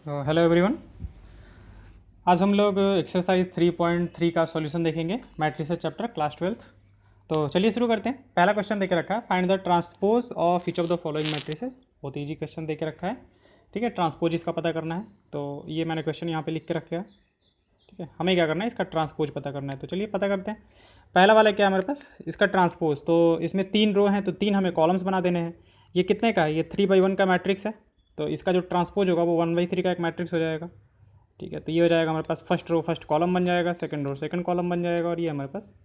Hello everyone. आज हम लोग एक्सरसाइज 3.3 का सॉल्यूशन देखेंगे, मैट्रिसेस चैप्टर क्लास 12th। तो चलिए शुरू करते हैं। पहला क्वेश्चन दे के रखा है, find the transpose of each of the following matrices. बहुत ईजी क्वेश्चन दे के रखा है, ठीक है। ट्रांसपोज इसका पता करना है, तो ये मैंने क्वेश्चन यहाँ पे लिख के रखा है, ठीक है। हमें क्या करना है, इसका ट्रांसपोज पता करना है। तो चलिए पता करते हैं। पहला वाला क्या है हमारे पास, इसका ट्रांसपोज। तो इसमें 3 रो हैं, तो 3 हमें कॉलम्स बना देने हैं। ये कितने का है, ये 3/1 का मैट्रिक्स है, तो इसका जो ट्रांसपोज होगा वो 1/3 का एक मैट्रिक्स हो जाएगा, ठीक है। तो ये हो जाएगा हमारे पास फर्स्ट रो फर्स्ट कॉलम बन जाएगा, सेकंड रो सेकंड कॉलम बन जाएगा, और ये हमारे पास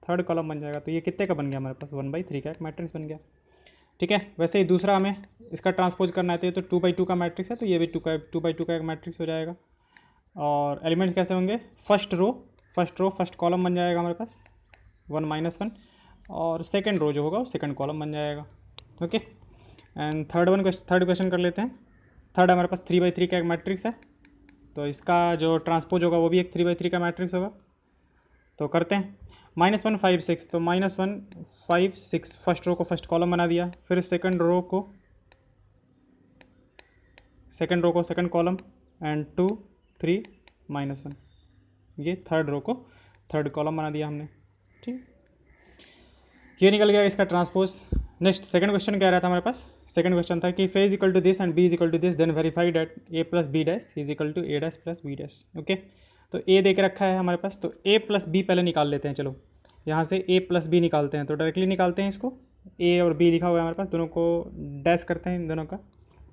थर्ड कॉलम बन जाएगा। तो ये कितने का बन गया हमारे पास, 1/3 का एक मैट्रिक्स बन गया, ठीक है। वैसे ही दूसरा हमें इसका ट्रांसपोज करना है, तो ये तो 2/2 का मैट्रिक्स है, तो ये भी 2/2 का एक मैट्रिक्स हो जाएगा। और एलिमेंट्स कैसे होंगे, फर्स्ट रो फर्स्ट कॉलम बन जाएगा हमारे पास 1 - 1, और सेकंड रो जो होगा वो सेकंड कॉलम बन जाएगा, ओके। एंड थर्ड क्वेश्चन कर लेते हैं। थर्ड हमारे पास 3/3 का एक मैट्रिक्स है, तो इसका जो ट्रांसपोज होगा वो भी एक 3/3 का मैट्रिक्स होगा। तो करते हैं। -1 5 6, तो -1 5 6 फर्स्ट रो को फर्स्ट कॉलम बना दिया, फिर सेकंड रो को सेकंड कॉलम, एंड 2 3 -1, ये थर्ड रो को थर्ड कॉलम बना दिया हमने, ठीक। ये निकल गया इसका ट्रांसपोज। नेक्स्ट सेकंड क्वेश्चन क्या रहा था हमारे पास, सेकंड क्वेश्चन था कि A is equal to this and B is equal to this, then verify that A plus B dash is equal to A dash plus B dash, okay. तो A दे के रखा है हमारे पास, तो ए प्लस बी पहले निकाल लेते हैं। चलो यहाँ से ए प्लस बी निकालते हैं, तो डायरेक्टली निकालते हैं इसको। ए और बी लिखा हुआ है हमारे पास, दोनों को डैश करते हैं, इन दोनों का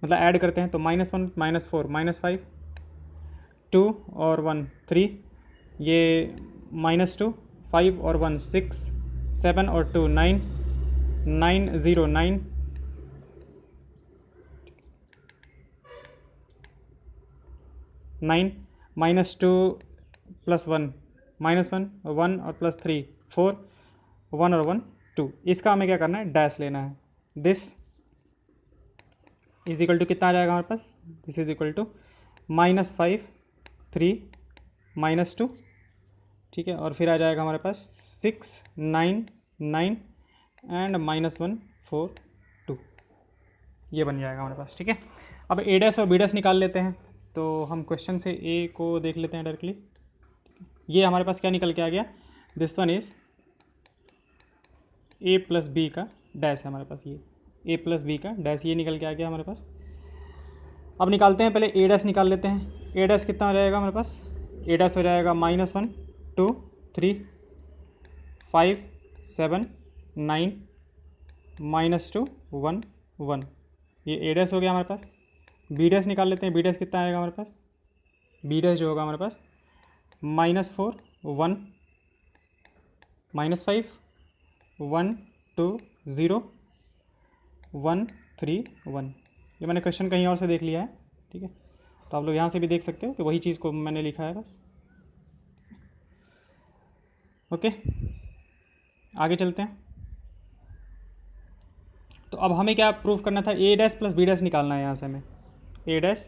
मतलब ऐड करते हैं। तो -1 -4 -5 2 और 1 3, ये -2 5 और 1 6 7 और 2 9 9 0 9 9 -2 + 1 -1 1 और +3 4 1 और 1 2। इसका हमें क्या करना है, डैश लेना है। दिस इज इक्वल टू कितना आ जाएगा हमारे पास, दिस इज इक्वल टू -5 3 -2, ठीक है। और फिर आ जाएगा हमारे पास 6 9 9 एंड -1 4 2, ये बन जाएगा हमारे पास, ठीक है। अब ए डैश और बी डैश निकाल लेते हैं। तो हम क्वेश्चन से ए को देख लेते हैं डायरेक्टली। ये हमारे पास क्या निकल के आ गया, this one is A plus B का डैश है हमारे पास, ये ए प्लस बी का डैश ये निकल के आ गया हमारे पास। अब निकालते हैं, पहले ए डैश निकाल लेते हैं। ए डैश कितना हो जाएगा हमारे पास, ए डैश हो जाएगा -1 2 3 5 7 9 -2 1 1, ये ए डैश हो गया हमारे पास। बी डैश निकाल लेते हैं। बी डैश कितना आएगा हमारे पास, बी डैश जो होगा हमारे पास -4 1 -5 1 2 0 1 3 1। ये मैंने क्वेश्चन कहीं और से देख लिया है, ठीक है। तो आप लोग यहाँ से भी देख सकते हो कि वही चीज़ को मैंने लिखा है बस, ओके। आगे चलते हैं। तो अब हमें क्या प्रूफ करना था, ए डैश प्लस बी डैश निकालना है। यहाँ से हमें ए डैश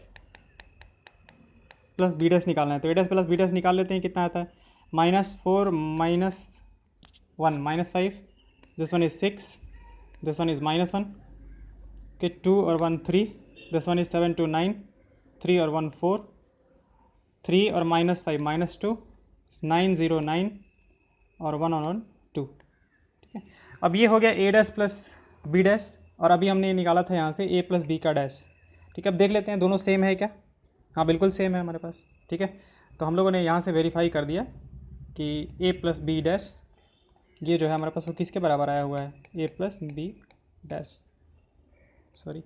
प्लस बी डैश निकालना है। तो ए डैश प्लस बी डैश निकाल लेते हैं, कितना आता है, -4 -1 -5, this one is 6, this one is -1 के 2 और 1 3, दिस वन इज 7 2 9 3 और 1 4 3 और -5 -2 9 0 9 और 1 और 1 2, ठीक है। अब ये हो गया ए डैश प्लस बी डैश, और अभी हमने निकाला था यहाँ से ए प्लस बी का डैश, ठीक है। अब देख लेते हैं दोनों सेम है क्या। हाँ बिल्कुल सेम है हमारे पास, ठीक है। तो हम लोगों ने यहाँ से वेरीफाई कर दिया कि ए प्लस बी डैश ये जो है हमारे पास वो किसके बराबर आया हुआ है, ए प्लस बी डैश, सॉरी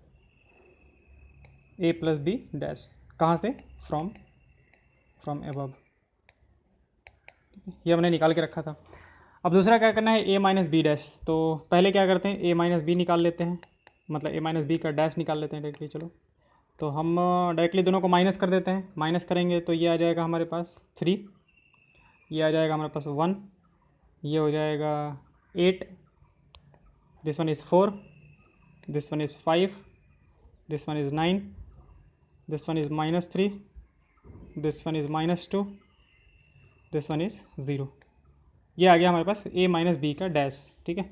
ए प्लस बी डैश, कहाँ से, फ्रॉम एबव, ये हमने निकाल के रखा था। अब दूसरा क्या करना है, ए माइनस बी डैश। तो पहले क्या करते हैं, ए माइनस बी निकाल लेते हैं, मतलब ए माइनस बी का डैश निकाल लेते हैं डायरेक्टली। चलो तो हम डायरेक्टली दोनों को माइनस कर देते हैं। माइनस करेंगे तो ये आ जाएगा हमारे पास 3, ये आ जाएगा हमारे पास 1, ये हो जाएगा 8, this one is 4, this one is 5, this one is 9, this one is -3, this one is -2, this one is 0। ये आ गया हमारे पास ए माइनस बी का डैश, ठीक है।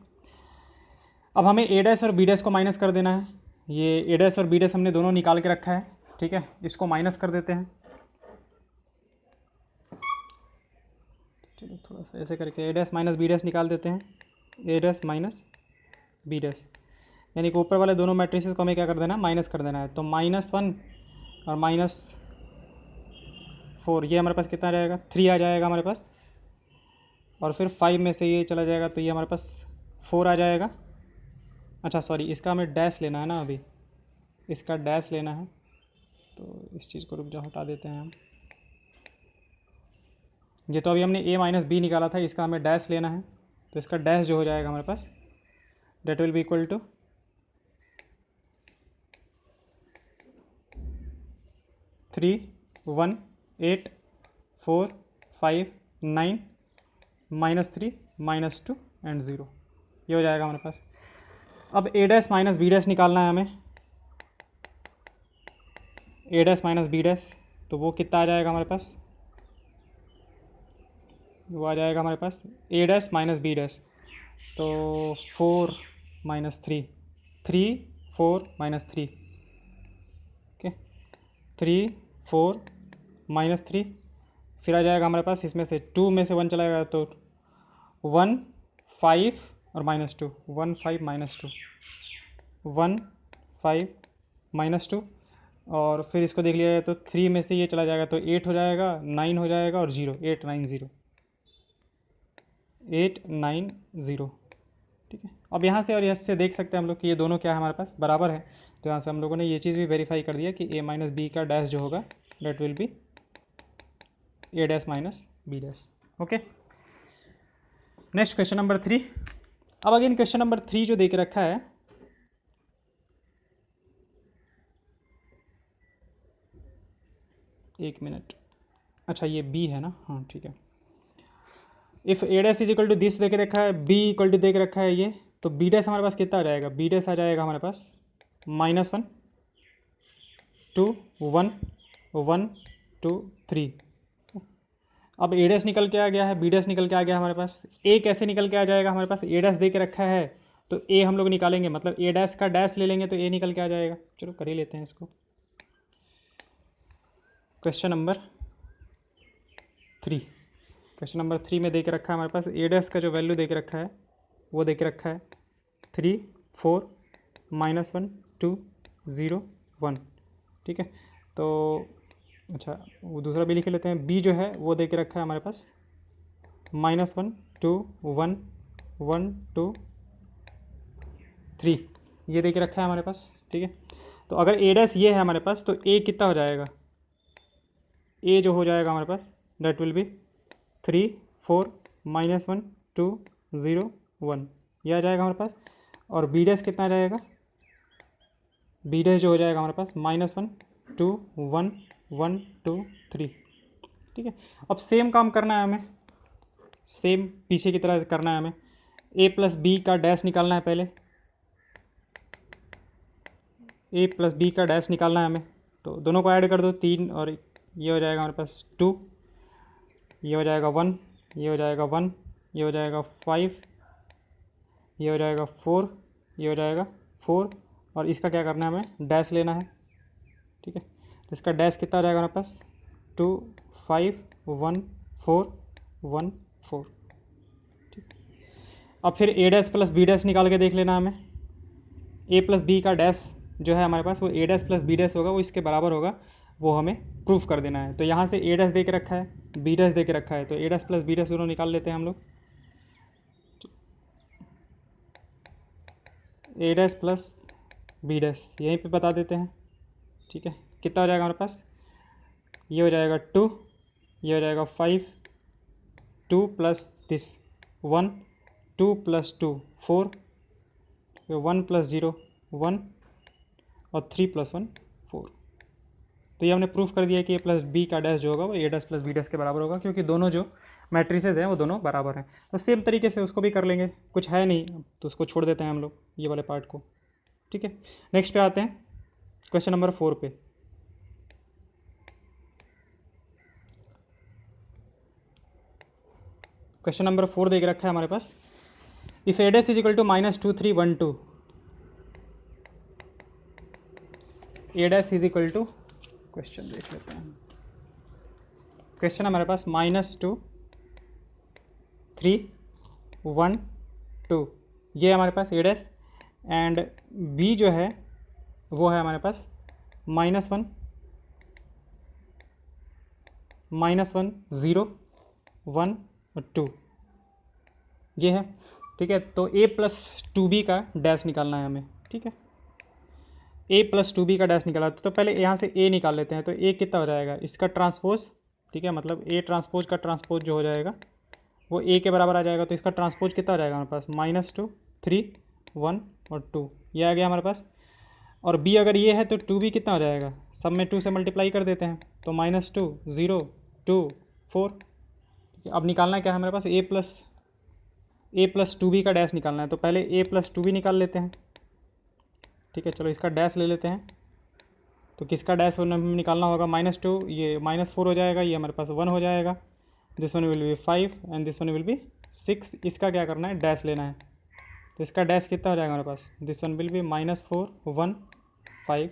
अब हमें ए डैश और बी डैश को माइनस कर देना है। ये ए डैश और बी डैश हमने दोनों निकाल के रखा है, ठीक ठीक है, इसको माइनस कर देते हैं। चलो थोड़ा सा ऐसे करके ए डैश माइनस बी डैश निकाल देते हैं, ए डैश माइनस बी डैश, यानी कि ऊपर वाले दोनों मैट्रिसेस को हमें क्या कर देना है, माइनस कर देना है। तो -1 और -4, ये हमारे पास कितना आ जाएगा, 3 आ जाएगा हमारे पास। और फिर 5 में से ये चला जाएगा तो ये हमारे पास 4 आ जाएगा। अच्छा सॉरी, इसका हमें डैश लेना है ना, अभी इसका डैश लेना है, तो इस चीज़ को रुक जाओ, हटा देते हैं हम। ये तो अभी हमने a माइनस बी निकाला था, इसका हमें डैश लेना है, तो इसका डैश जो हो जाएगा हमारे पास, that will be equal to 3 1 8 4 5 9 -3 -2 and 0, ये हो जाएगा हमारे पास। अब a dash minus B dash निकालना है हमें, a dash minus B dash, तो वो कितना आ जाएगा हमारे पास, वो आ जाएगा हमारे पास a dash minus B dash, तो 4 -3 3 4 -3, ओके 3 4 -3, फिर आ जाएगा हमारे पास इसमें से 2 में से 1 चला जाएगा तो 1 5 और -2, 1 5 -2, 1 5 -2, और फिर इसको देख लिया जाए तो 3 में से ये चला जाएगा तो 8 हो जाएगा, 9 हो जाएगा और 0, 8 9 0, 8 9 0, ठीक है। अब यहाँ से और यहाँ से देख सकते हैं हम लोग कि ये दोनों क्या है, हमारे पास बराबर है। तो यहाँ से हम लोगों ने ये चीज़ भी वेरीफाई कर दिया कि a माइनस बी का डैश जो होगा that will be a dash minus B dash, okay. Next question number 3। अब अगेन क्वेश्चन नंबर 3 जो दे के रखा है, एक मिनट, अच्छा ये b है ना, हाँ ठीक है। If a dash is equal to this दे के रखा है, b इक्वल टू दे के रखा है ये, तो b डैश हमारे पास कितना आ जाएगा, b डैश आ जाएगा हमारे पास -1 2 1 1 2 3। अब a डैश निकल के आ गया है, b डैश निकल के आ गया हमारे पास। a कैसे निकल के आ जाएगा हमारे पास, a डैश दे के रखा है तो a हम लोग निकालेंगे, मतलब a डैश का डैश ले लेंगे तो a निकल के आ जाएगा। चलो कर ही लेते हैं इसको। क्वेश्चन नंबर 3, क्वेश्चन नंबर 3 में दे के रखा है हमारे पास a डैश का जो वैल्यू दे के रखा है वो दे के रखा है 3 4 -1 2 0 1, ठीक है। तो अच्छा वो दूसरा भी लिख लेते हैं, b जो है वो दे के रखा है हमारे पास -1 2 1 1 2 3, ये दे के रखा है हमारे पास, ठीक है। तो अगर a डैश ये है हमारे पास तो a कितना हो जाएगा, a जो हो जाएगा हमारे पास डेट विल बी 3 4 -1 2 0 1, ये आ जाएगा हमारे पास। और b डैश कितना आ जाएगा, b डैश जो हो जाएगा हमारे पास -1 2 1 1 2 3, ठीक है। अब सेम काम करना है हमें, सेम पीछे की तरह करना है हमें। a प्लस बी का डैश निकालना है पहले, a प्लस बी का डैश निकालना है हमें, तो दोनों को ऐड कर दो 3, और ये हो जाएगा हमारे पास 2, ये हो जाएगा 1, ये हो जाएगा 1, ये हो जाएगा 5, ये हो जाएगा 4, ये हो जाएगा 4, और इसका क्या करना है हमें, डैश लेना है, ठीक है। तो इसका डैश कितना आ जाएगा हमारे पास 2 5 1 4 1 4, ठीक। अब फिर a dash plus B dash निकाल के देख लेना हमें। a प्लस बी का डैश जो है हमारे पास वो a dash plus B dash होगा, वो इसके बराबर होगा, वो हमें प्रूफ कर देना है। तो यहाँ से a डैश दे के रखा है, b डैश दे के रखा है, तो a dash plus B dash दोनों निकाल लेते हैं हम लोग। a dash plus B dash यहीं पे बता देते हैं, ठीक है। कितना हो जाएगा हमारे पास, ये हो जाएगा 2, ये हो जाएगा 5, 2 प्लस दिस 1 2 प्लस 2 4, 1 प्लस 0 1 और 3 प्लस 1 4। तो ये हमने प्रूफ कर दिया कि a प्लस बी का डैश जो होगा वो a dash plus B dash के बराबर होगा, क्योंकि दोनों जो मैट्रिसेज हैं वो दोनों बराबर हैं। तो सेम तरीके से उसको भी कर लेंगे, कुछ है नहीं तो उसको छोड़ देते हैं हम लोग ये वाले पार्ट को, ठीक है। नेक्स्ट पे आते हैं क्वेश्चन नंबर 4 पे। क्वेश्चन नंबर 4 देख रखा है हमारे पास, if a dash is equal to -2 3 1 2, a dash is equal to question देख लेते हैं। क्वेश्चन हमारे पास -2 3 1 2, ये हमारे पास ए डैश, एंड बी जो है वो है हमारे पास -1 0 1 और 2, ये है। ठीक है, तो a+2b का डैश निकालना है हमें। ठीक है, a+2b का डैश निकाला तो पहले यहाँ से a निकाल लेते हैं। तो a कितना हो जाएगा, इसका ट्रांसपोज। ठीक है, मतलब a ट्रांसपोज का ट्रांसपोज जो हो जाएगा वो a के बराबर आ जाएगा। तो इसका ट्रांसपोज कितना हो जाएगा हमारे पास, -2 3 1 और 2, ये आ गया हमारे पास। और b अगर ये है तो 2b कितना हो जाएगा, सब में 2 से मल्टीप्लाई कर देते हैं। तो -2 0 2 4। ठीक है, अब निकालना क्या है हमारे पास, a+2b का डैश निकालना है। तो पहले a+2b निकाल लेते हैं। ठीक है, चलो इसका डैश ले लेते हैं। तो किसका डैश निकालना होगा, -2, ये -4 हो जाएगा, ये हमारे पास 1 हो जाएगा। This one will B 5 and this one will B 6। इसका क्या करना है, डैश लेना है। तो इसका डैश कितना हो जाएगा हमारे पास, दिस वन विल बी -4 1 5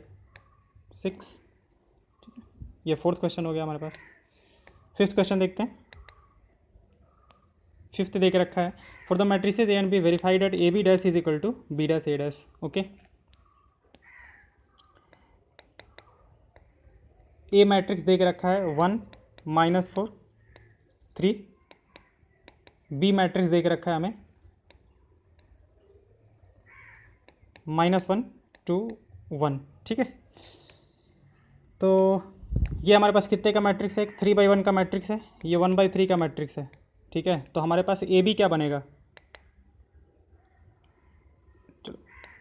6। ठीक है, ये 4th क्वेश्चन हो गया हमारे पास। 5th क्वेश्चन देखते हैं। 5th देख रखा है, for the matrices A and B verified at AB dash is equal to B dash A dash. Okay, A matrix देख रखा है 1 -4 3, बी मैट्रिक्स देख रखा है हमें -1 2 1। ठीक है, तो ये हमारे पास कितने का मैट्रिक्स है, 3/1 का मैट्रिक्स है, ये 1/3 का मैट्रिक्स है। ठीक है, तो हमारे पास ए बी क्या बनेगा, चलो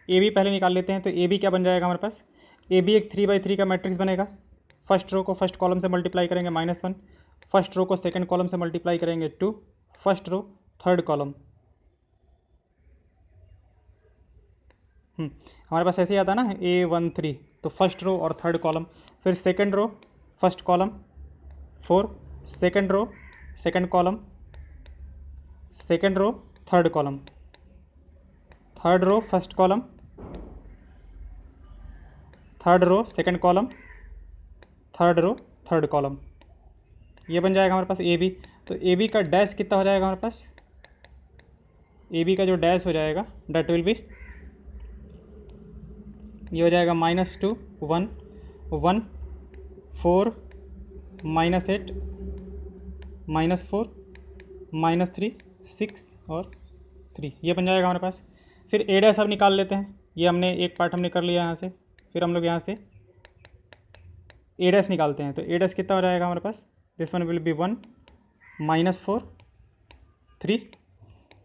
ए बी पहले निकाल लेते हैं। तो ए बी क्या बन जाएगा हमारे पास, ए बी एक 3/3 का मैट्रिक्स बनेगा। फर्स्ट रो को फर्स्ट कॉलम से मल्टीप्लाई करेंगे -1, फर्स्ट रो को सेकंड कॉलम से मल्टीप्लाई करेंगे 2, फर्स्ट रो थर्ड कॉलम। हमारे पास ऐसे ही आता है ना, A13, तो फर्स्ट रो और थर्ड कॉलम, फिर second row first column 4, second row second column, second row third column, third row first column, third row second column, third row third column. ये बन जाएगा हमारे पास ए बी। तो ए B का dash कितना हो जाएगा हमारे पास, ए बी का जो डैश हो जाएगा डेट विल बी, ये हो जाएगा -2 1 1 4 -8 -4 -3 6 और 3, ये बन जाएगा हमारे पास। फिर ए डैश अब निकाल लेते हैं। ये हमने एक पार्ट हमने कर लिया यहाँ से, फिर हम लोग यहाँ से ए डैश निकालते हैं। तो ए डैश कितना हो जाएगा हमारे पास, दिस वन विल बी 1 -4 3।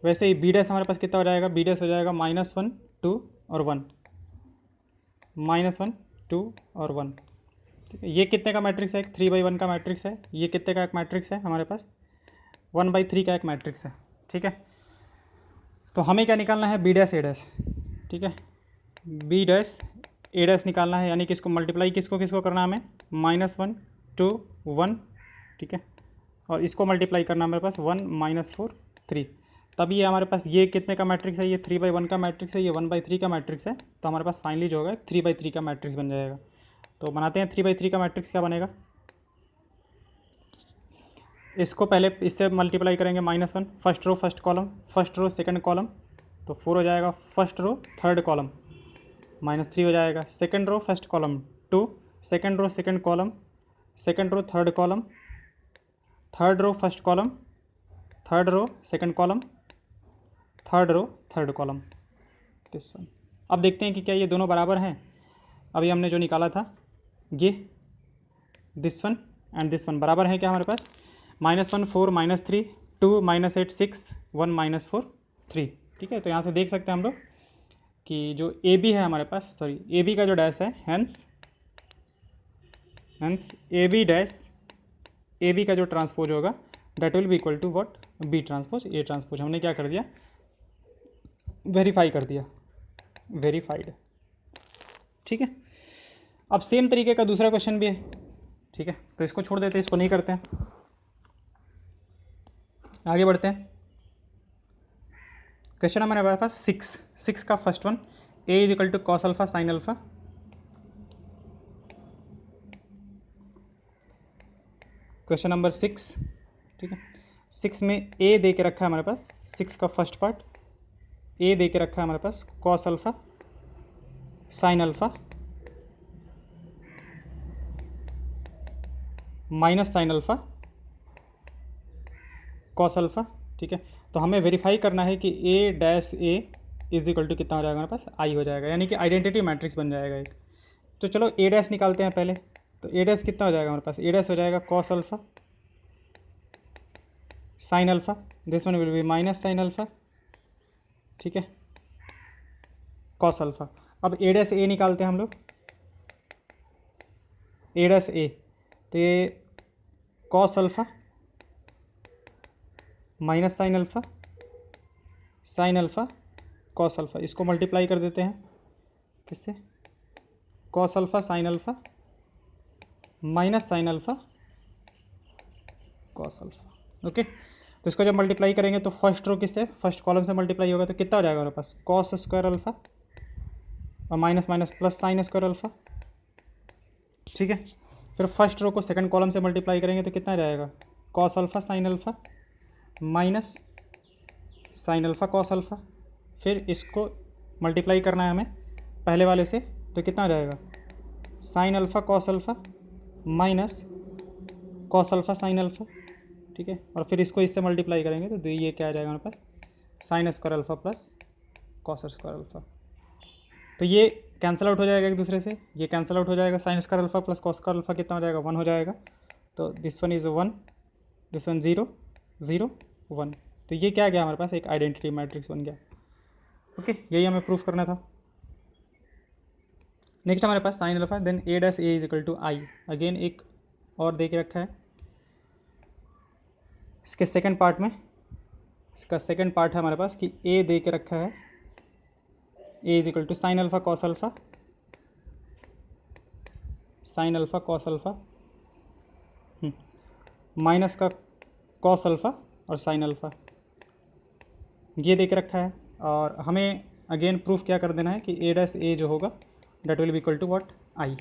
वैसे ही बी डैश हमारे पास कितना हो जाएगा, बी डैश हो जाएगा -1 2 और 1, -1 2 और 1। ठीक है, ये कितने का मैट्रिक्स है, 3/1 का मैट्रिक्स है। ये कितने का एक मैट्रिक्स है हमारे पास, 1/3 का एक मैट्रिक्स है। ठीक है, तो हमें क्या निकालना है, बी डैश ए डैश। ठीक है, बी डैश ए डैश निकालना है, यानी कि इसको मल्टीप्लाई किसको किसको करना है हमें, -1 2 1। ठीक है, और इसको मल्टीप्लाई करना है हमारे पास 1 -4 3। तब ये हमारे पास ये कितने का मैट्रिक्स है, ये 3/1 का मैट्रिक्स है, ये 1/3 का मैट्रिक्स है। तो हमारे पास फाइनली जो होगा 3/3 का मैट्रिक्स बन जाएगा। तो बनाते हैं 3/3 का मैट्रिक्स क्या बनेगा, इसको पहले इससे मल्टीप्लाई करेंगे -1, first row first column, first row second column, तो 4 हो जाएगा, फर्स्ट रो थर्ड कॉलम -3 हो जाएगा, second row first column 2, second row second column, second row third column, third row first column, third row second column, third row third column, this one. अब देखते हैं कि क्या ये दोनों बराबर हैं। अभी हमने जो निकाला था ये this one and this one बराबर है क्या हमारे पास, -1 4 -3 2 -8 6 1 -4 3। ठीक है, तो यहाँ से देख सकते हैं हम लोग कि जो ए बी है हमारे पास, सॉरी ए बी का जो डैश है, hence A B dash A B का जो ट्रांसपोज होगा that will be equal to what, B transpose A transpose. हमने क्या कर दिया, वेरीफाई कर दिया, वेरीफाइड। ठीक है, अब सेम तरीके का दूसरा क्वेश्चन भी है। ठीक है, तो इसको छोड़ देते हैं, इसको नहीं करते हैं, आगे बढ़ते हैं। क्वेश्चन हमारे पास 6 का first one, A is equal to cos alpha sine alpha. Question number 6, ठीक है। 6 में ए दे के रखा है हमारे पास, 6 का फर्स्ट पार्ट ए दे के रखा है हमारे पास, cos alpha sine alpha minus sine alpha cos alpha, ठीक है। तो हमें वेरीफाई करना है कि A dash A is equal to कितना हो जाएगा हमारे पास, आई हो जाएगा, यानी कि आइडेंटिटी मैट्रिक्स बन जाएगा एक। तो चलो ए डैश निकालते हैं पहले। तो ए डैश कितना हो जाएगा हमारे पास, ए डैश हो जाएगा cos alpha sine alpha, this one will be minus sine alpha, ठीक है, कॉस अल्फ़ा। अब ए डैश ए निकालते हैं हम लोग, ए डैश ए, तो ये cos alpha minus sine alpha sine alpha cos alpha, इसको मल्टीप्लाई कर देते हैं किससे, cos alpha sine alpha minus sine alpha cos alpha, okay. तो इसको जब मल्टीप्लाई करेंगे तो फर्स्ट रो किससे, फर्स्ट कॉलम से मल्टीप्लाई होगा, तो कितना हो जाएगा हमारे पास, कॉस स्क्वायर अल्फ़ा और minus minus plus sine square alpha, ठीक है। फिर फर्स्ट रो को सेकंड कॉलम से मल्टीप्लाई करेंगे तो कितना जाएगा, cos alpha sine alpha minus sine alpha cos alpha. फिर इसको मल्टीप्लाई करना है हमें पहले वाले से, तो कितना हो जाएगा, sign alpha cos alpha minus cos alpha sine alpha, ठीक है। और फिर इसको इससे मल्टीप्लाई करेंगे तो ये क्या आ जाएगा हमारे पास, sine square alpha plus cos square alpha. तो ये कैंसिल आउट हो जाएगा एक दूसरे से, ये कैंसिल आउट हो जाएगा, sign square alpha plus cos square alpha कितना हो जाएगा, 1 हो जाएगा। तो this one is 1, this one 0 0 1। तो ये क्या गया हमारे पास, एक आइडेंटिटी मैट्रिक्स बन गया, ओके। यही हमें प्रूफ करना था। नेक्स्ट हमारे पास sine alpha, then A dash A is equal to I, again एक और दे के रखा है। इसके सेकंड पार्ट में, इसका सेकंड पार्ट है हमारे पास कि ए दे के रखा है, A is equal to sine alpha cos alpha sine alpha cos alpha minus का कॉस अल्फ़ा और साइन अल्फ़ा, ये दे के रखा है। और हमें अगेन प्रूफ क्या कर देना है कि ए डैश ए जो होगा that will be equal to what, I.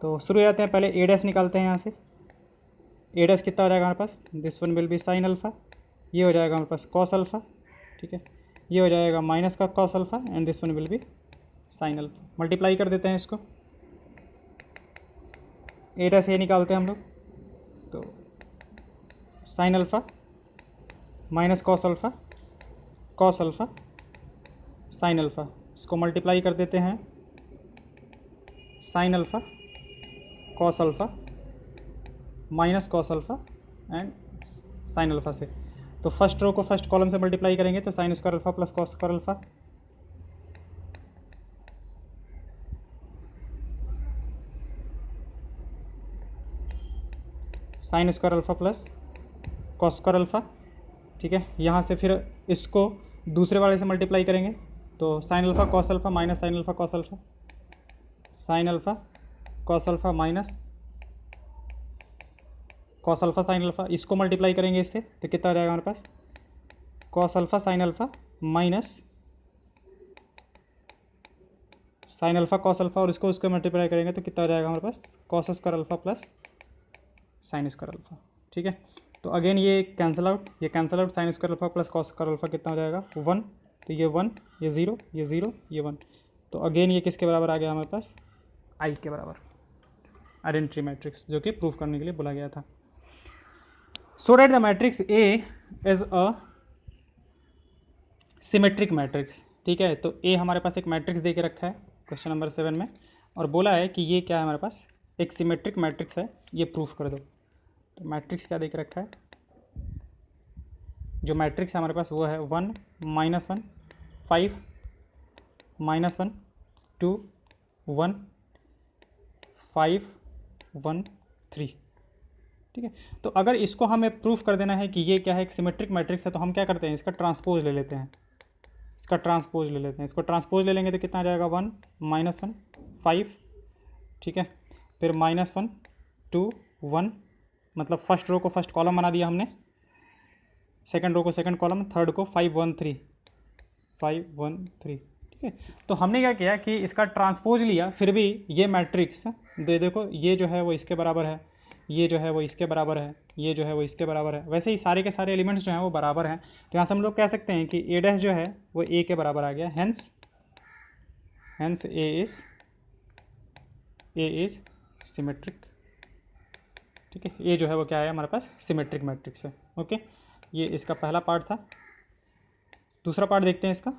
तो शुरू जाते हैं, पहले ए डैश निकालते हैं यहाँ से। ए डैश कितना हो जाएगा हमारे पास, this one will be sine alpha, ये हो जाएगा हमारे पास कॉस अल्फ़ा, ठीक है, ये हो जाएगा माइनस का cos alpha and this one will be sine alpha. Multiply कर देते हैं इसको, ए डैश ए निकालते हैं हम लोग, तो sine alpha minus cos alpha sine alpha, इसको मल्टीप्लाई कर देते हैं, sign alpha cos alpha minus cos alpha and sine alpha से। तो फर्स्ट रो को फर्स्ट कॉलम से मल्टीप्लाई करेंगे तो sign square alpha plus cos square alpha, sign square alpha plus cos square alpha, ठीक है। यहाँ से फिर इसको दूसरे वाले से मल्टीप्लाई करेंगे तो sine alpha cos alpha minus sine alpha cos alpha, sine alpha cos alpha minus cos alpha sine alpha, इसको मल्टीप्लाई करेंगे इससे तो कितना आ जाएगा हमारे पास, cos alpha sine alpha minus sine alpha cos alpha, और इसको उसको मल्टीप्लाई करेंगे तो कितना आ जाएगा हमारे पास, cos square alpha plus sine square alpha, ठीक है। तो अगेन ये कैंसिल आउट, ये cancel out, sine square alpha plus cos square alpha कितना हो जाएगा, 1। तो ये 1, ये 0, ये 0, ये 1। तो अगेन ये किसके बराबर आ गया हमारे पास, आई के बराबर, आइडेंटिटी मैट्रिक्स, जो कि प्रूफ करने के लिए बोला गया था। So that the matrix A is a symmetric matrix, ठीक है। तो ए हमारे पास एक मैट्रिक्स दे के रखा है क्वेश्चन नंबर 7 में, और बोला है कि ये क्या है हमारे पास, एक सिमेट्रिक मैट्रिक्स है, ये प्रूफ कर दो। तो मैट्रिक्स क्या दे के रखा है, जो मैट्रिक्स है हमारे पास वो है 1 -1 5 -1 2 1 5 1 3, ठीक है। तो अगर इसको हमें प्रूफ कर देना है कि ये क्या है, एक सिमेट्रिक मैट्रिक्स है, तो हम क्या करते हैं, इसका ट्रांसपोज ले लेते हैं, इसका ट्रांसपोज ले लेते हैं। इसको ट्रांसपोज ले लेंगे तो कितना आ जाएगा, 1 -1 5, ठीक है, फिर -1 2 1, मतलब फर्स्ट रो को फर्स्ट कॉलम बना दिया हमने, सेकंड रो को सेकंड कॉलम, थर्ड को 5 1 3 5 1 3, ठीक है। तो हमने क्या किया कि इसका ट्रांसपोज लिया, फिर भी ये मैट्रिक्स दे, देखो ये जो है वो इसके बराबर है, ये जो है वो इसके बराबर है, ये जो है वो इसके बराबर है, वैसे ही सारे के सारे एलिमेंट्स जो हैं वो बराबर हैं। तो यहाँ से हम लोग कह सकते हैं कि ए डैश जो है वो ए के बराबर आ गया, हेंस ए इज़ सिमेट्रिक। ठीक है, ये जो है वो क्या है हमारे पास, सिमेट्रिक मैट्रिक्स है। ओके, ये इसका पहला पार्ट था। दूसरा पार्ट देखते हैं इसका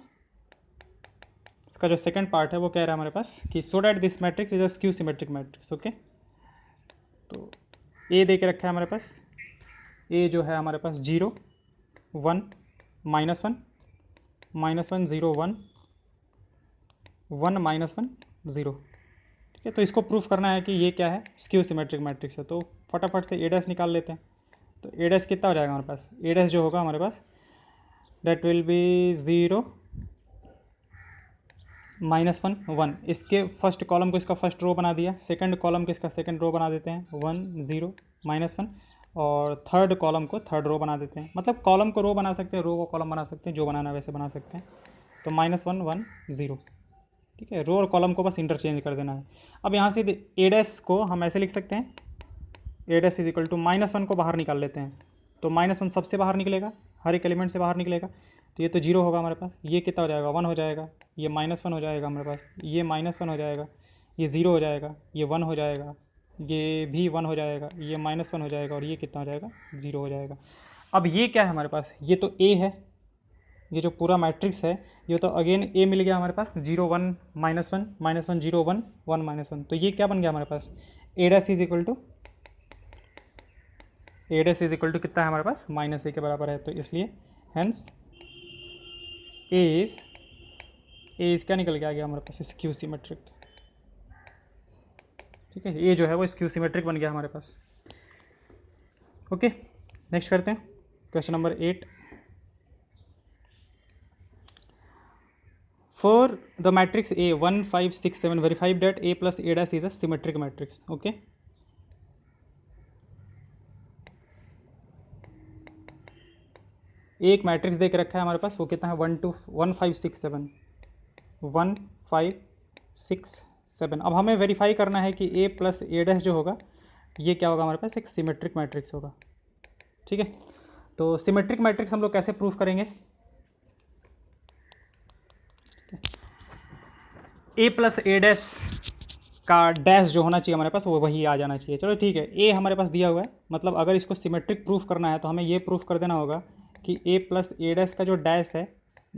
जो सेकंड पार्ट है वो कह रहा है हमारे पास कि so that this matrix is a skew symmetric matrix. Okay, तो ए दे के रखा है हमारे पास, ए जो है हमारे पास 0 1 -1 -1 0 1 1 -1 0। ठीक है, तो इसको प्रूफ करना है कि ये क्या है, स्क्यू सिमेट्रिक मैट्रिक्स है। तो फटाफट से ए डैश निकाल लेते हैं। तो ए डैश कितना हो जाएगा हमारे पास, ए डैश जो होगा हमारे पास डेट विल बी 0 -1 1। इसके फर्स्ट कॉलम को इसका फर्स्ट रो बना दिया, सेकंड कॉलम को इसका सेकंड रो बना देते हैं 1 0 -1, और थर्ड कॉलम को थर्ड रो बना देते हैं। मतलब कॉलम को रो बना सकते हैं, रो को कॉलम बना सकते हैं, जो बनाना है वैसे बना सकते हैं। तो -1 1 0। ठीक है, रो और कॉलम को बस इंटरचेंज कर देना है। अब यहाँ से ए डैश को हम ऐसे लिख सकते हैं, ए डैश इज इक्वल टू -1 को बाहर निकाल लेते हैं। तो -1 सबसे बाहर निकलेगा, हर एक एलिमेंट से बाहर निकलेगा। तो ये तो 0 होगा हमारे पास, ये कितना हो जाएगा 1 हो जाएगा, ये -1 हो जाएगा हमारे पास, ये -1 हो जाएगा, ये 0 हो जाएगा, ये 1 हो जाएगा, ये भी 1 हो जाएगा, ये -1 हो जाएगा, और ये कितना हो जाएगा 0 हो जाएगा। अब ये क्या है हमारे पास, ये तो ए है, ये जो पूरा मैट्रिक्स है ये तो अगेन ए मिल गया हमारे पास, 0 1 -1 -1 0 1 1 -1। तो ये क्या बन गया हमारे पास, ए डैश इज इक्वल टू कितना है हमारे पास, -a के बराबर है। तो इसलिए हेंस ए इज क्या निकल के आ गया हमारे पास, स्क्यू सिमेट्रिक। ठीक है, ए जो है वो स्क्यू सिमेट्रिक बन गया हमारे पास। ओके, नेक्स्ट करते हैं question number 8। For the matrix A 1 5 6 7 verify that A plus A dash is a symmetric matrix. Okay, एक मैट्रिक्स देख रखा है हमारे पास, वो कितना है 1 5 6 7 1 5 6 7। अब हमें वेरीफाई करना है कि A प्लस A डैश जो होगा ये क्या होगा हमारे पास, एक सिमेट्रिक मैट्रिक्स होगा। ठीक है, तो सिमेट्रिक मैट्रिक्स हम लोग कैसे प्रूफ करेंगे, ए प्लस ए डैश का डैश जो होना चाहिए हमारे पास वो वही आ जाना चाहिए। चलो ठीक है, ए हमारे पास दिया हुआ है, मतलब अगर इसको सिमेट्रिक प्रूफ करना है तो हमें ये प्रूफ कर देना होगा कि ए प्लस ए डैश का जो डैश है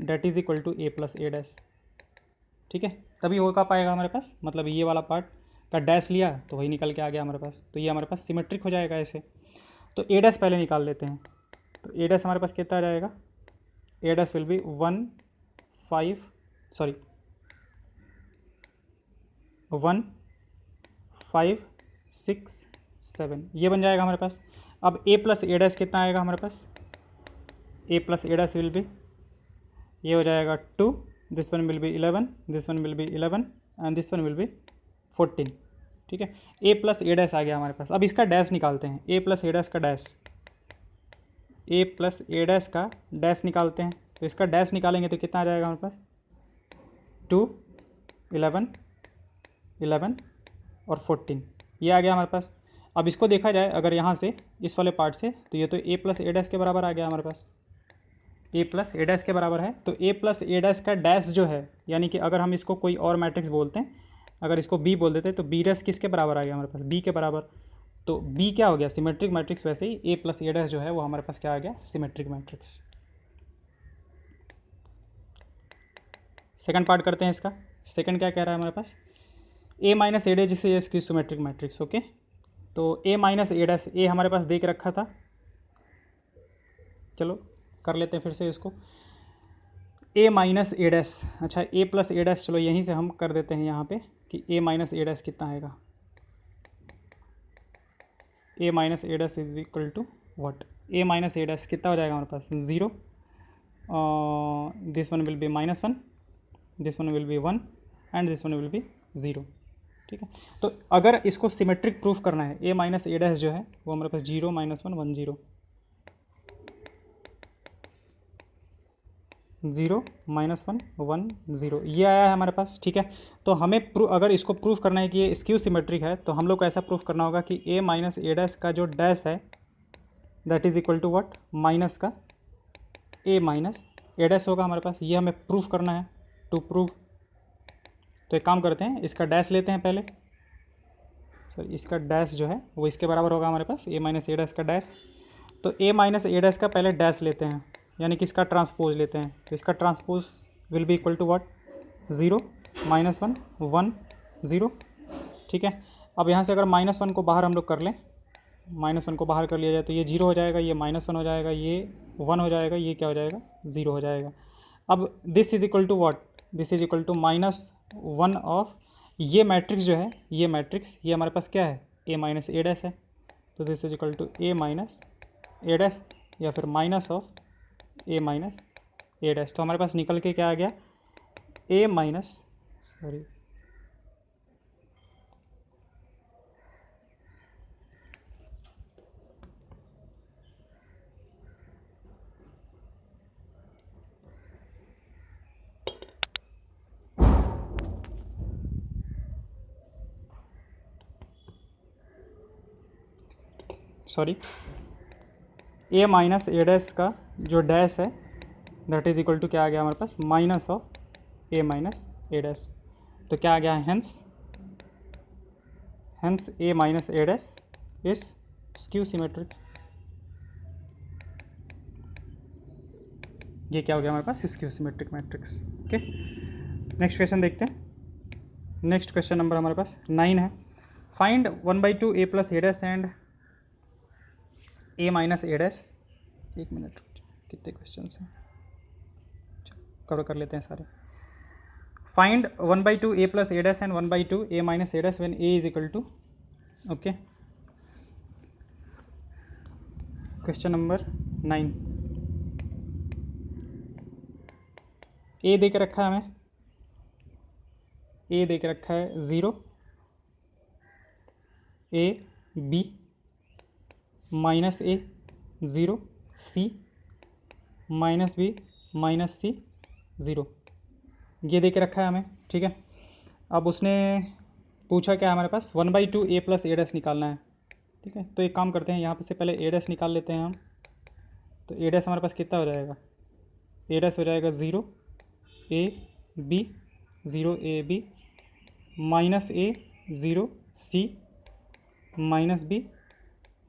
that is equal to A plus A dash. ठीक है, तभी हो का पाएगा हमारे पास, मतलब ये वाला पार्ट का डैश लिया तो वही निकल के आ गया हमारे पास, तो ये हमारे पास सिमेट्रिक हो जाएगा ऐसे। तो ए डैश पहले निकाल लेते हैं। तो ए डैश हमारे पास कितना आ जाएगा, ए डैश विल बी 1 5 6 7, ये बन जाएगा हमारे पास। अब ए प्लस ए डैश कितना आएगा हमारे पास, A plus A dash will be, ये हो जाएगा 2, this one will be 11, this one will be 11 and this one will be 14। ठीक है, ए प्लस ए डैश आ गया हमारे पास। अब इसका डैश निकालते हैं, ए प्लस ए डैश का dash, A plus A dash का डैश निकालते हैं। तो इसका डैश निकालेंगे तो कितना आ जाएगा हमारे पास, 2 11 11 और 14, ये आ गया हमारे पास। अब इसको देखा जाए अगर यहाँ से इस वाले पार्ट से, तो ये तो ए प्लस ए डैश के बराबर आ गया हमारे पास, ए प्लस ए डैश के बराबर है। तो ए प्लस ए डैश का डैश जो है, यानी कि अगर हम इसको कोई और मैट्रिक्स बोलते हैं, अगर इसको बी बोल देते तो बी डैश किसके बराबर आ गया हमारे पास, बी के बराबर। तो बी क्या हो गया, सिमेट्रिक मैट्रिक्स। वैसे ही ए प्लस ए डैश जो है वो हमारे पास क्या आ गया, सिमेट्रिक मैट्रिक्स। सेकंड पार्ट करते हैं इसका। सेकंड क्या कह रहा है हमारे पास, A minus A dash is skew symmetric matrix. Okay, तो ए माइनस ए डैश, ए हमारे पास देख रखा था, चलो कर लेते हैं फिर से इसको। ए माइनस ए डैश, अच्छा ए प्लस ए डैश, चलो यहीं से हम कर देते हैं यहाँ पे कि ए माइनस ए डैश कितना आएगा, A minus A dash is equal to what, A minus A dash कितना हो जाएगा हमारे पास 0, this one will be -1, this one will be 1 and this one will be 0। ठीक है, तो अगर इसको सिमेट्रिक प्रूफ करना है, ए माइनस ए डैश जो है वो हमारे पास 0 -1 1 0, 0 -1 1 0 ये आया है हमारे पास। ठीक है, तो हमें अगर इसको प्रूफ करना है कि ये स्क्यू सिमेट्रिक है तो हम लोग को ऐसा प्रूफ करना होगा कि a माइनस ए डैश का जो डैश है that is equal to what, minus का a माइनस ए डैश होगा हमारे पास। ये हमें प्रूफ करना है। टू प्रूव तो एक काम करते हैं, इसका डैश लेते हैं पहले। सर इसका डैश जो है वो इसके बराबर होगा हमारे पास a माइनस ए डैश का डैश। तो a माइनस ए डैश का पहले डैश लेते हैं, यानी कि इसका ट्रांसपोज लेते हैं। तो इसका transpose will be equal to what, 0 -1 1 0। ठीक है, अब यहाँ से अगर -1 को बाहर हम लोग कर लें, -1 को बाहर कर लिया जाए तो ये 0 हो जाएगा, ये -1 हो जाएगा, ये 1 हो जाएगा, ये क्या हो जाएगा 0 हो जाएगा। अब this is equal to what, this is equal to -1 of ये मैट्रिक्स जो है, ये मैट्रिक्स ये हमारे पास क्या है, a माइनस ए डैश है। तो this is equal to a minus A dash या फिर minus of a minus A dash. तो हमारे पास निकल के क्या आ गया, a minus sorry a minus A dash का जो डैश है दैट इज इक्वल टू क्या आ गया हमारे पास, minus of a minus A dash. तो क्या आ गया, hence a minus A dash is skew symmetric. ये क्या हो गया हमारे पास, skew symmetric matrix. Okay, next question देखते हैं। नेक्स्ट क्वेश्चन नंबर हमारे पास 9 है। Find 1/2 a plus A dash and a minus A dash. एक मिनट, कितने क्वेश्चन हैं, कवर कर लेते हैं सारे। Find 1/2 a plus A dash and 1/2 a minus A dash when a is equal to. Okay, question number 9। a दे के रखा है हमें, a दे के रखा है 0 a b minus a 0 c minus b minus c 0, ये दे के रखा है हमें। ठीक है, अब उसने पूछा क्या हमारे पास, 1/2 a प्लस ए डैश निकालना है। ठीक है, तो एक काम करते हैं, यहाँ पे से पहले ए डैश निकाल लेते हैं हम। तो ए डैश हमारे पास कितना हो जाएगा, ए डैश हो जाएगा 0 a b 0 a b minus a 0 c minus b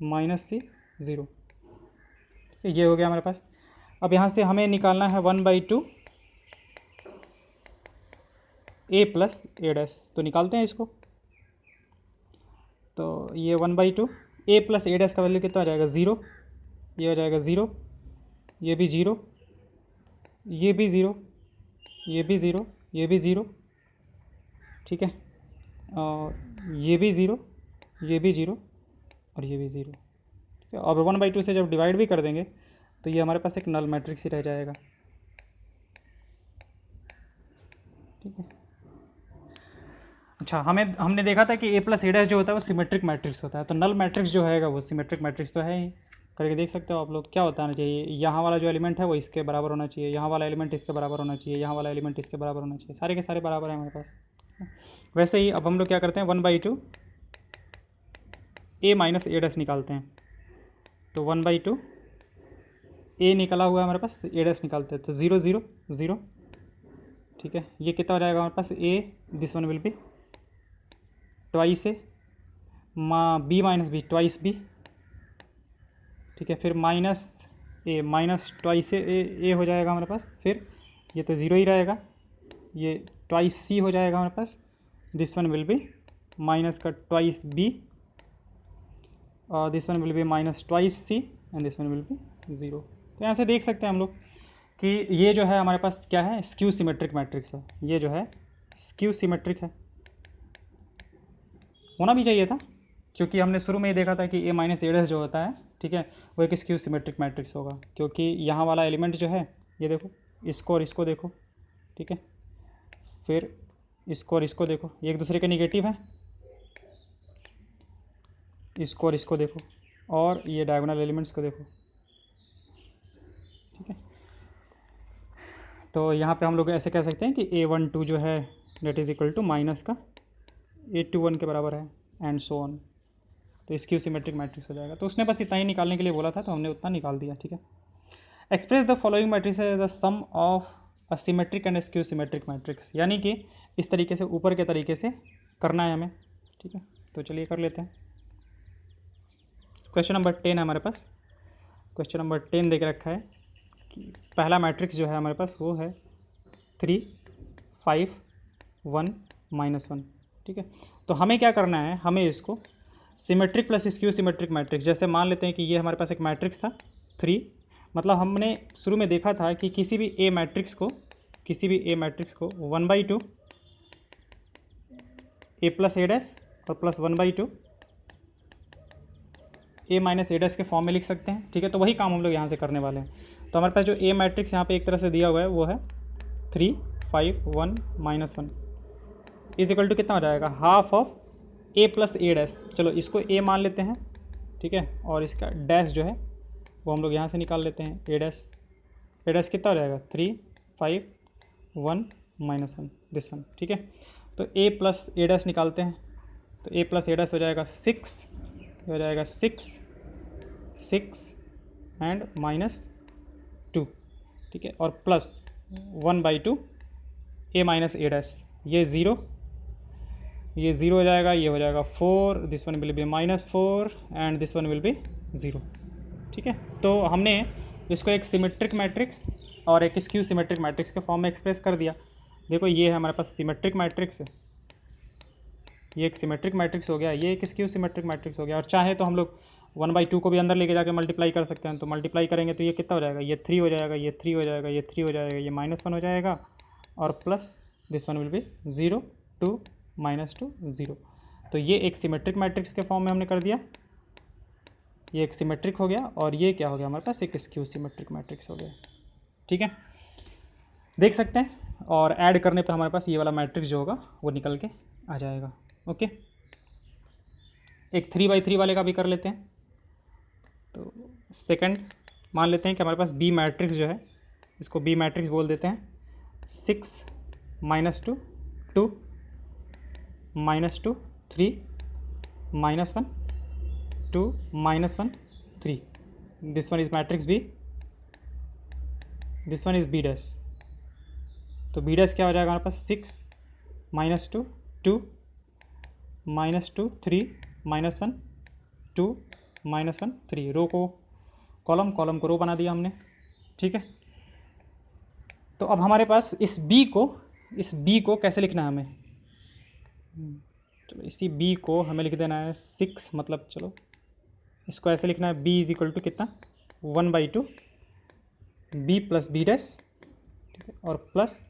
minus c 0। ठीक है, ये हो गया हमारे पास। अब यहाँ से हमें निकालना है 1/2 a प्लस ए डैश। तो निकालते हैं इसको। तो ये 1/2 a प्लस ए डैश का वैल्यू कितना हो जाएगा, 0, ये हो जाएगा 0, ये भी 0, ये भी 0, ये भी 0, ये भी 0। ठीक है, और ये भी 0, ये भी 0 और ये भी 0। ठीक है, अब 1/2 से जब डिवाइड भी कर देंगे तो ये हमारे पास एक नल मैट्रिक्स ही रह जाएगा। ठीक है, अच्छा, हमने देखा था कि a प्लस ए डैश जो होता है वो सिमेट्रिक मैट्रिक्स होता है। तो नल मैट्रिक्स जो है वो सिमेट्रिक मैट्रिक्स तो है ही। करके देख सकते हो आप लोग, क्या होता है चाहिए, यहाँ वाला जो एलिमेंट है वो इसके बराबर होना चाहिए, यहाँ वाला एलिमेंट इसके बराबर होना चाहिए, यहाँ वाला एलिमेंट इसके बराबर होना चाहिए, सारे के सारे बराबर है हमारे पास। वैसे ही अब हम लोग क्या करते हैं, 1/2 a माइनस ए डैश निकालते हैं। तो 1/2 a निकला हुआ है हमारे पास, ए डैश निकालते हैं। तो 0 0 0। ठीक है, ये कितना हो जाएगा हमारे पास, a this one will be twice A b minus b twice b। ठीक है, फिर माइनस ए माइनस ट्वाइस ए हो जाएगा हमारे पास। फिर ये तो 0 ही रहेगा, ये ट्वाइस सी हो जाएगा हमारे पास। This one will be minus का ट्वाइस b और this one will be minus twice C and this one will be 0। तो यहाँ से देख सकते हैं हम लोग कि ये जो है हमारे पास क्या है, स्क्यू सिमेट्रिक मैट्रिक्स है। ये जो है स्क्यू सिमेट्रिक है, होना भी चाहिए था, क्योंकि हमने शुरू में ही देखा था कि a माइनस ए डैश जो होता है, ठीक है, वो एक स्क्यू सिमेट्रिक मैट्रिक्स होगा। क्योंकि यहाँ वाला एलिमेंट जो है, ये देखो, इसको और इसको देखो। ठीक है, फिर इसको और इसको देखो, ये एक दूसरे के निगेटिव है। इसको और इसको देखो, और ये डायगोनल एलिमेंट्स को देखो। ठीक है, तो यहाँ पे हम लोग ऐसे कह सकते हैं कि A12 जो है that is equal to minus का A21 के बराबर है एंड सो ऑन। तो स्क्यू सिमेट्रिक मैट्रिक्स हो जाएगा। तो उसने बस इतना ही निकालने के लिए बोला था तो हमने उतना निकाल दिया, ठीक है। Express the following matrix as the sum of a symmetric and skew symmetric matrix, यानी कि इस तरीके से ऊपर के तरीके से करना है हमें, ठीक है। तो चलिए कर लेते हैं। क्वेश्चन नंबर 10 है हमारे पास। क्वेश्चन नंबर 10 देख रखा है कि पहला मैट्रिक्स जो है हमारे पास वो है 3 5 1 -1, ठीक है। तो हमें क्या करना है, हमें इसको symmetric plus skew symmetric matrix, जैसे मान लेते हैं कि ये हमारे पास एक मैट्रिक्स था 3, मतलब हमने शुरू में देखा था कि किसी भी ए मैट्रिक्स को 1/2 ए प्लस ए डैश और plus 1/2 A minus A dash के फॉर्म में लिख सकते हैं, ठीक है। तो वही काम हम लोग यहाँ से करने वाले हैं। तो हमारे पास जो ए मैट्रिक्स यहाँ पे एक तरह से दिया हुआ है वो है 3 5 1 -1 इज इक्वल टू कितना हो जाएगा, half of A plus A dash. चलो इसको ए मान लेते हैं, ठीक है, और इसका डैश जो है वो हम लोग यहाँ से निकाल लेते हैं। ए डैश कितना हो जाएगा 3 5 1 -1 दिस वन, ठीक है। तो ए प्लस ए डैश निकालते हैं, तो ए प्लस ए डैश हो जाएगा 6, हो जाएगा 6 एंड -2, ठीक है, और plus 1/2 A minus A dash, ये ज़ीरो हो जाएगा, ये हो जाएगा 4, this one will B -4 and this one will be 0, ठीक है। तो हमने इसको एक सिमेट्रिक मैट्रिक्स और एक स्क्यू सिमेट्रिक मैट्रिक्स के फॉर्म में एक्सप्रेस कर दिया। देखो ये है हमारे पास सिमेट्रिक मैट्रिक्स है, ये एक सिमेट्रिक मैट्रिक्स हो गया, ये एक स्क्यू सिमेट्रिक मैट्रिक्स हो गया। और चाहे तो हम लोग 1/2 को भी अंदर लेके जाके मल्टीप्लाई कर सकते हैं। तो मल्टीप्लाई करेंगे तो ये कितना हो जाएगा, ये 3 हो जाएगा, ये 3 हो जाएगा, ये 3 हो जाएगा, ये -1 हो जाएगा और plus this one will be 0 2 -2 0। तो ये एक सिमेट्रिक मैट्रिक्स के फॉर्म में हमने कर दिया, ये एक सिमेट्रिक हो गया, और ये क्या हो गया हमारे पास, एक स्क्यू सिमेट्रिक मैट्रिक्स हो गया, ठीक है। देख सकते हैं, और ऐड करने पे हमारे पास ये वाला मैट्रिक्स जो होगा वो निकल के आ जाएगा, ओके। एक 3/3 वाले का भी कर लेते हैं। तो सेकंड मान लेते हैं कि हमारे पास बी मैट्रिक्स जो है, इसको बी मैट्रिक्स बोल देते हैं। 6 -2 2 -2 3 -1 2 -1 3, this one is matrix B, this one is B dash. तो बी डैश क्या हो जाएगा हमारे पास, 6 -2 2 -2 3 -1 2 -1 3। रो को कॉलम, कॉलम को रो बना दिया हमने, ठीक है। तो अब हमारे पास इस बी को कैसे लिखना है हमें, चलो इसी बी को हमें लिख देना है 6, मतलब चलो इसको ऐसे लिखना है, बी इज इक्वल टू कितना 1/2 बी प्लस बी डैश, ठीक है, और plus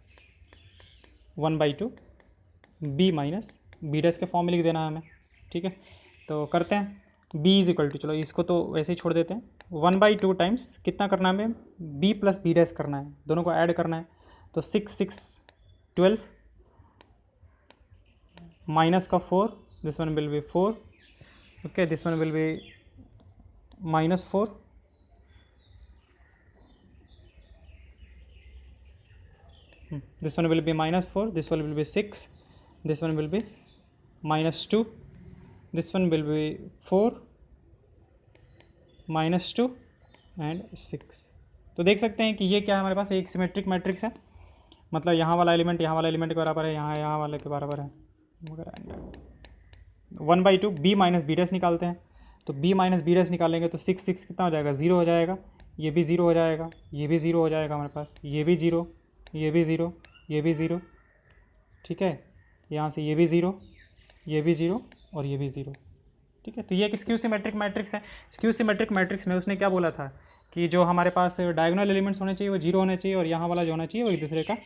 1/2 B minus B dash के फॉर्म में लिख देना है हमें, ठीक है। तो करते हैं, b इज इक्वल टू, चलो इसको तो वैसे ही छोड़ देते हैं, 1/2 टाइम्स कितना करना है हमें, b प्लस बी डैश करना है, दोनों को ऐड करना है। तो 6 6 12 माइनस का 4, this one will B 4, okay, this one will B -4, this one will be -4, this one will be 6, this one will be -2, this one will be 4 -2 and 6। तो देख सकते हैं कि ये क्या है हमारे पास, एक सिमेट्रिक मैट्रिक्स है, मतलब यहाँ वाला एलिमेंट के बराबर है, यहाँ वाले के बराबर है, मगर 1/2 b माइनस बी डैश निकालते हैं। तो b माइनस बी डैश निकालेंगे तो 6 6 कितना हो जाएगा, 0 हो जाएगा, ये भी 0 हो जाएगा, ये भी 0 हो जाएगा हमारे पास, ये भी 0, ये भी 0, ये भी 0, ठीक है। यहाँ से ये भी 0, ये भी 0 और ये भी 0, ठीक है। तो ये एक स्क्यू सिमेट्रिक मैट्रिक्स है। स्क्यू सिमेट्रिक मैट्रिक्स में उसने क्या बोला था कि जो हमारे पास डायगोनल एलिमेंट्स होने चाहिए वो 0 होने चाहिए, और यहाँ वाला जो होना चाहिए वो एक दूसरे का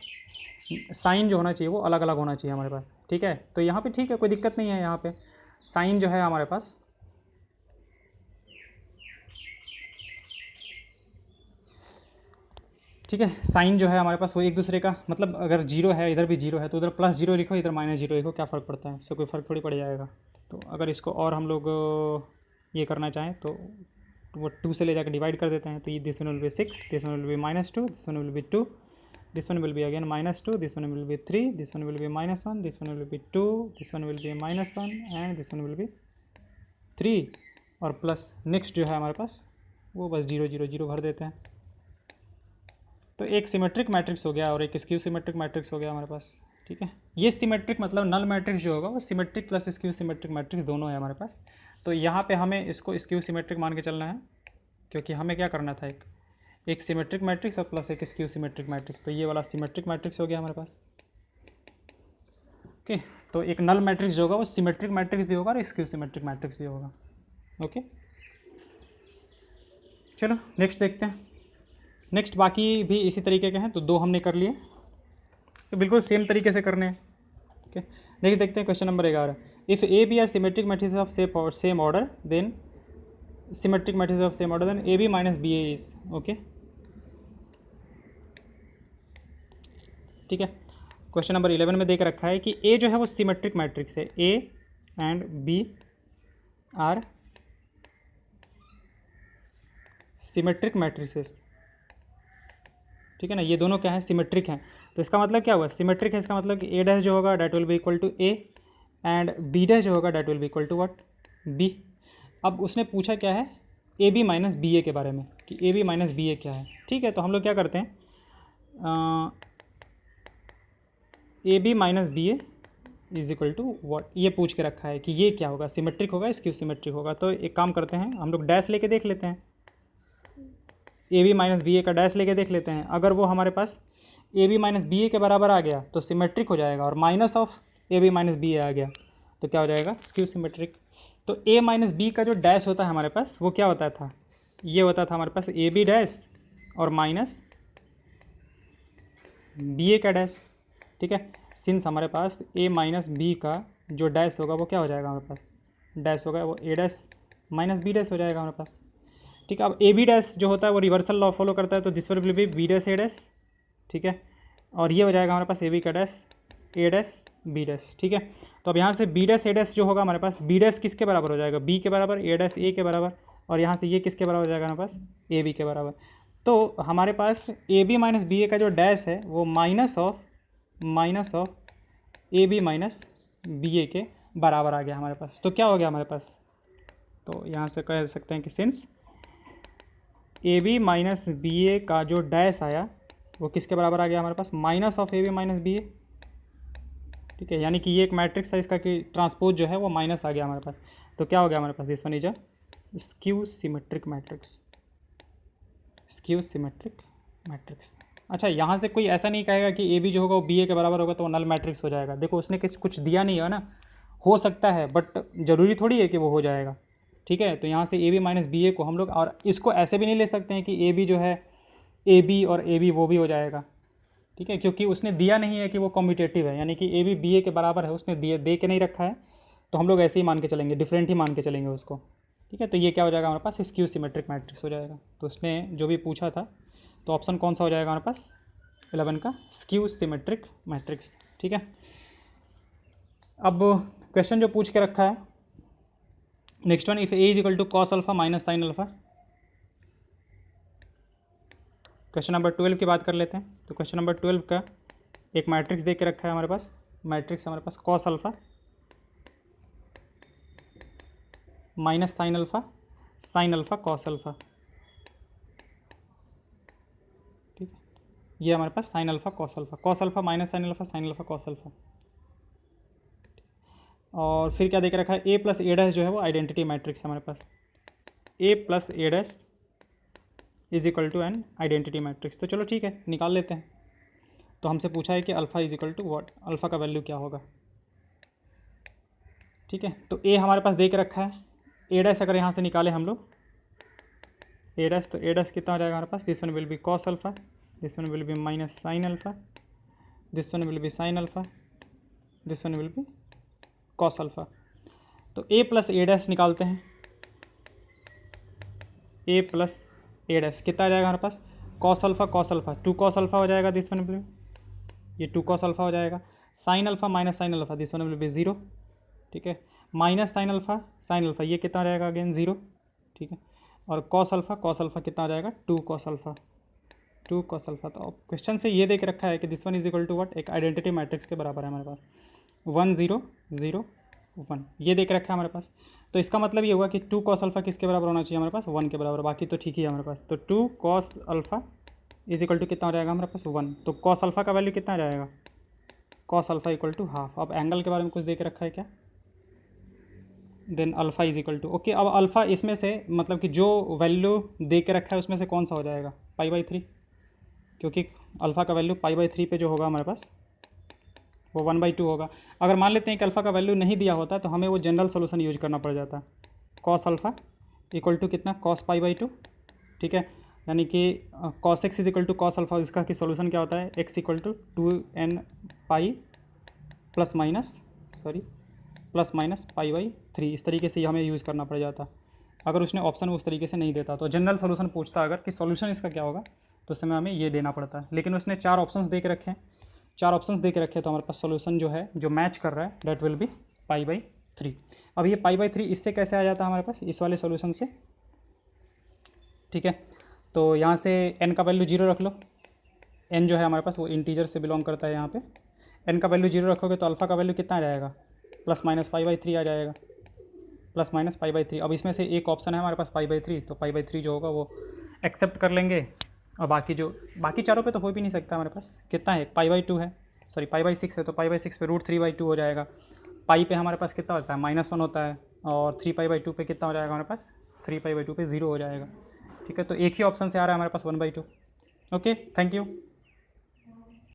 साइन जो होना चाहिए वो अलग अलग होना चाहिए हमारे पास, ठीक है। तो यहाँ पे ठीक है, कोई दिक्कत नहीं है, यहाँ पे साइन जो है हमारे पास ठीक है, साइन जो है हमारे पास वो एक दूसरे का, मतलब अगर 0 है इधर भी 0 है तो उधर +0 लिखो, इधर -0 लिखो, क्या फ़र्क पड़ता है, इससे कोई फ़र्क थोड़ी पड़ जाएगा। तो अगर इसको और हम लोग ये करना चाहें तो वो 2 से ले जाकर डिवाइड कर देते हैं। तो ये this one will B 6, this one will B -2, this one will B 2 this one will be again -2, this one will be 3, this one will be -1, this one will be 2, this one will be -1 and this one will be 3 और plus next जो है हमारे पास वो बस 0 0 0 भर देते हैं। तो एक सिमेट्रिक मैट्रिक्स हो गया और एक स्क्यू सिमेट्रिक मैट्रिक्स हो गया हमारे पास। ठीक है, ये सिमेट्रिक मतलब नल मैट्रिक्स जो होगा वो symmetric plus skew symmetric matrix दोनों है हमारे पास। तो यहाँ पे हमें इसको स्क्यू सिमेट्रिक मान के चलना है, क्योंकि हमें क्या करना था, एक सिमेट्रिक मैट्रिक्स और प्लस एक स्क्यू सिमेट्रिक मैट्रिक्स। तो ये वाला सिमेट्रिक मैट्रिक्स हो गया हमारे पास। ओके, तो एक नल मैट्रिक्स जो होगा वो सिमेट्रिक मैट्रिक्स भी होगा और स्क्यू सिमेट्रिक मैट्रिक्स भी होगा। ओके, चलो नेक्स्ट देखते हैं। नेक्स्ट बाकी भी इसी तरीके के हैं, तो 2 हमने कर लिए, तो बिल्कुल सेम तरीके से करने हैं। ओके, नेक्स्ट देखते हैं question number 11। If A B are symmetric matrix of same order then symmetric matrix of same order then A B minus B A is okay. ठीक है, क्वेश्चन नंबर 11 में देख रखा है कि ए जो है वो सिमेट्रिक मैट्रिक्स है, A and B are symmetric matrices. ठीक है ना, ये दोनों क्या है, सिमेट्रिक हैं। तो इसका मतलब क्या हुआ, सिमेट्रिक है, इसका मतलब कि ए डैश जो होगा that will be equal to A and B dash जो होगा that will be equal to what, B. अब उसने पूछा क्या है, A B minus B A के बारे में, कि A B minus B A क्या है। ठीक है, तो हम लोग क्या करते हैं, A B minus B A is equal to what, ये पूछ के रखा है कि ये क्या होगा, सिमेट्रिक होगा स्क्यू सिमेट्रिक होगा। तो एक काम करते हैं, हम लोग डैश लेके देख लेते हैं, A B minus B A का डैश लेके देख लेते हैं। अगर वो हमारे पास A B minus B A के बराबर आ गया तो सिमेट्रिक हो जाएगा, और minus of A B minus B A आ गया तो क्या हो जाएगा, स्क्यू सिमेट्रिक। तो ए माइनस बी का जो डैश होता है हमारे पास वो क्या होता था, ये होता था हमारे पास ए बी डैश और माइनस बी ए का डैश। ठीक है, सिंस हमारे पास ए माइनस बी का जो डैश होगा वो क्या हो जाएगा हमारे पास, डैश होगा वो ए डैश माइनस बी डैश हो जाएगा हमारे पास। ठीक है, अब ए बी डैश जो होता है वो रिवर्सल लॉ फॉलो करता है, तो this will be B dash A dash. ठीक है, और ये हो जाएगा हमारे पास ए बी का dash A dash B dash. ठीक है, तो अब यहाँ से बी डैश ए डैश जो होगा हमारे पास, बी डैश किसके बराबर हो जाएगा, बी के बराबर, ए डैश ए के बराबर, और यहाँ से ये किसके बराबर हो जाएगा हमारे पास, ए बी के बराबर। तो हमारे पास A B minus B A का जो डैश है वो minus of A B minus B A के बराबर आ गया हमारे पास। तो क्या हो गया हमारे पास, तो यहाँ से कह सकते हैं कि since A B minus B A का जो डैश आया वो किसके बराबर आ गया हमारे पास, minus of A B minus B A. ठीक है, यानी कि ये एक मैट्रिक्स है, इसका कि ट्रांसपोज जो है वो माइनस आ गया हमारे पास। तो क्या हो गया हमारे पास, this one is a skew symmetric matrix, skew symmetric matrix. अच्छा, यहाँ से कोई ऐसा नहीं कहेगा कि ए बी जो होगा वो बी ए के बराबर होगा तो वो नल मैट्रिक्स हो जाएगा। देखो उसने कुछ दिया नहीं है ना, हो सकता है बट ज़रूरी थोड़ी है कि वो हो जाएगा। ठीक है, तो यहाँ से ए बी माइनस बी ए को हम लोग, और इसको ऐसे भी नहीं ले सकते हैं कि ए बी जो है ए बी और ए बी वो भी हो जाएगा। ठीक है, क्योंकि उसने दिया नहीं है कि वो कॉम्पिटेटिव है, यानी कि ए बी बी ए के बराबर है, उसने दे के नहीं रखा है, तो हम लोग ऐसे ही मान के चलेंगे, डिफरेंट ही मान के चलेंगे उसको। ठीक है, तो ये क्या हो जाएगा हमारे पास, स्क्यू सिमेट्रिक मैट्रिक्स हो जाएगा। तो उसने जो भी पूछा था, तो ऑप्शन कौन सा हो जाएगा हमारे पास, 11 का स्क्यू सिमेट्रिक मैट्रिक्स। ठीक है, अब क्वेश्चन जो पूछ के रखा है next one, if A is equal to cos alpha minus sine alpha. Question number 12 की बात कर लेते हैं। तो क्वेश्चन नंबर 12 का एक मैट्रिक्स दे के रखा है हमारे पास, मैट्रिक्स हमारे पास cos alpha minus sine alpha cos alpha. ठीक है, ये हमारे पास sine alpha cos alpha minus sine alpha cos alpha. और फिर क्या दे के रखा है, ए प्लस ए डैश जो है वो आइडेंटिटी मैट्रिक्स है हमारे पास, A plus A dash is equal to an identity matrix. तो चलो ठीक है, निकाल लेते हैं। तो हमसे पूछा है कि alpha is equal to what, alpha का वैल्यू क्या होगा। ठीक है, तो ए हमारे पास दे के रखा है, ए डैश अगर यहाँ से निकाले हम लोग ए डैश, तो ए डैश कितना हो जाएगा हमारे पास, this one will be cos alpha, this one will be minus sine alpha, this one will be sine alpha, this one will be cos alpha. तो ए प्लस ए डैश निकालते हैं, ए plus A dash कितना आ जाएगा हमारे पास, cos alpha 2 cos alpha हो जाएगा, दिस वन विल बी, ये 2 कॉस अल्फ़ा हो जाएगा, sign alpha minus sine alpha, this one will be 0। ठीक है, माइनस साइन अल्फ़ा ये कितना रहेगा अगेन 0। ठीक है, और कॉस अल्फ़ा कितना हो जाएगा 2 कॉस अल्फ़ा। 2 cos alpha. तो क्वेश्चन से ये देख रखा है कि this one is equal to what, एक आइडेंटिटी मैट्रिक्स के बराबर है हमारे पास 1 0 0 1, ये देख रखा है हमारे पास। तो इसका मतलब ये हुआ कि 2 cos अल्फा किसके बराबर होना चाहिए हमारे पास, 1 के बराबर। बाकी तो ठीक ही है हमारे पास। तो 2 cos alpha is equal to कितना हो जाएगा हमारे पास 1। तो cos अल्फा का वैल्यू कितना आ जाएगा, cos alpha equal to half. अब एंगल के बारे में कुछ देख रखा है क्या, then alpha is equal to okay. अब अल्फा इसमें से मतलब कि जो वैल्यू दे के रखा है उसमें से कौन सा हो जाएगा, π/3, क्योंकि अल्फा का वैल्यू π/3 पे जो होगा हमारे पास वो 1/2 होगा। अगर मान लेते हैं कि अल्फा का वैल्यू नहीं दिया होता तो हमें वो जनरल सोल्यूशन यूज करना पड़ जाता, cos अल्फा इक्वल टू कितना cos π/2, ठीक है। यानी कि cos x is equal to cos alpha, इसका कि सोल्यूशन क्या होता है, x equal to 2n pi plus minus π/3। इस तरीके से हमें यूज़ करना पड़ जाता अगर उसने ऑप्शन उस तरीके से नहीं देता। तो जनरल सोल्यूशन पूछता अगर कि सोल्यूशन इसका क्या होगा, तो उस समय हमें ये देना पड़ता है। लेकिन उसने 4 ऑप्शंस दे के रखे हैं, 4 ऑप्शंस दे के रखे, तो हमारे पास सोल्यूशन जो है जो मैच कर रहा है दैट विल बी π/3। अब ये π/3 इससे कैसे आ जाता है हमारे पास, इस वाले सोल्यूशन से, ठीक है। तो यहाँ से n का वैल्यू 0 रख लो, n जो है हमारे पास वो इंटीजर से बिलोंग करता है। यहाँ पे n का वैल्यू 0 रखोगे तो अल्फ़ा का वैल्यू कितना आ जाएगा, प्लस माइनस π/3 आ जाएगा, प्लस माइनस π/3। अब इसमें से एक ऑप्शन है हमारे पास π/3, तो π/3 जो होगा वो एक्सेप्ट कर लेंगे। और बाकी चारों पे तो हो भी नहीं सकता हमारे पास, कितना है π/2 है, सॉरी π/6 है, तो π/6 पे √3/2 हो जाएगा। पाई पे हमारे पास कितना होता है -1 होता है, और 3π/2 पे कितना हो जाएगा हमारे पास, 3π/2 पे 0 हो जाएगा, ठीक है। तो एक ही ऑप्शन से आ रहा है हमारे पास 1/2। Okay, thank you.